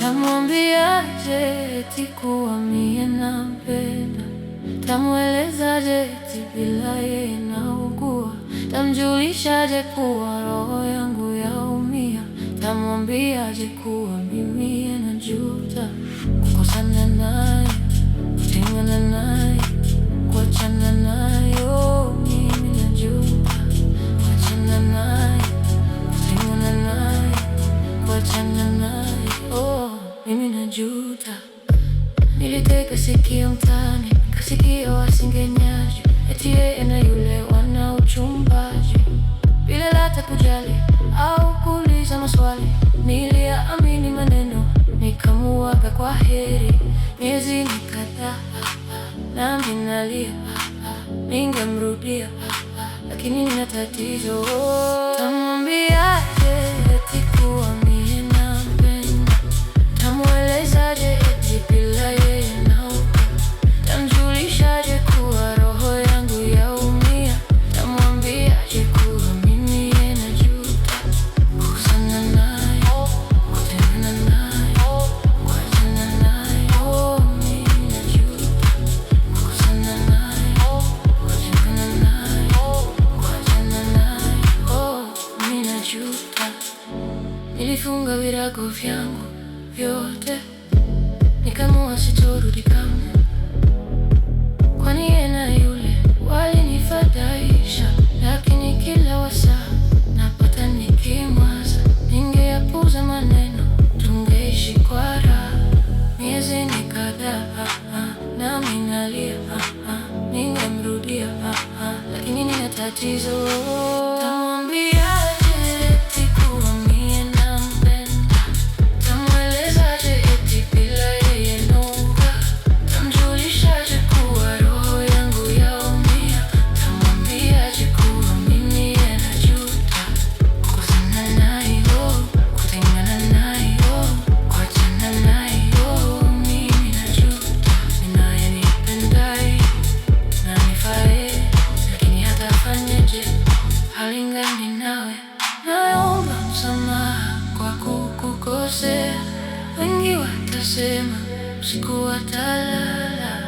Tamwambiaje eti kuwa mie nampenda? Tamwelezaje eti bila yeye naugua? Tamjulishaje kuwa roho yangu yaumia? Tamwambiaje kuwa mimi najuta kukosana naye, kutengana naye, kuachana naye. Oh, mimi najuta kuachana naye, kutengana naye, kuachana naye. Oh, mimi najuta. Niliteka sikio mtaani, nikasikia wasengenyaji eti yeye na yule wana uchumbaji, bila hata kujali au kuuliza maswali. Niliyaamini maneno, nikamuaga kwa heri. Miezi nikadhaa, nami nalia, ningemrudia lakini nina tatizo. Tamwambiaje eti kuwa mie nampenda? Tamwelezaje eti bila yeye naugua? Tamjulishaje kuwa roho yangu yaumia? Tamwambiaje kuwa mimi najuta kukosana naye, kutengana naye, kuachana naye. Oh, mimi najuta kukosana naye, kutengana naye, kuachana naye. Oh, mimi najuta. Nilifunga virago vyangu vyote, nikamua sitorudi kamwe, kwani yeye na yule walinifadhaisha. Lakini kila wasaa napata nikimwaza, ningeyapuza maneno, tungeishi kwa raha. Miezi nikadhaa, nami nalia, ningemrudia lakini nina tatizo. Tamwambiaje eti kuwa mie nampenda? Tamwelezaje eti bila yeye naugua? Tamjulishaje kuwa roho yangu yaumia? Tamwambiaje kuwa mimi najuta kukosana naye, kutengana naye, kuachana naye. Oh, mimi najuta. Ninaye nipendaye na nifae, lakini hatafanyeje, halingani nawe. Naomba msamaha kwa kukukosea. Wengi watasema usiku watalala.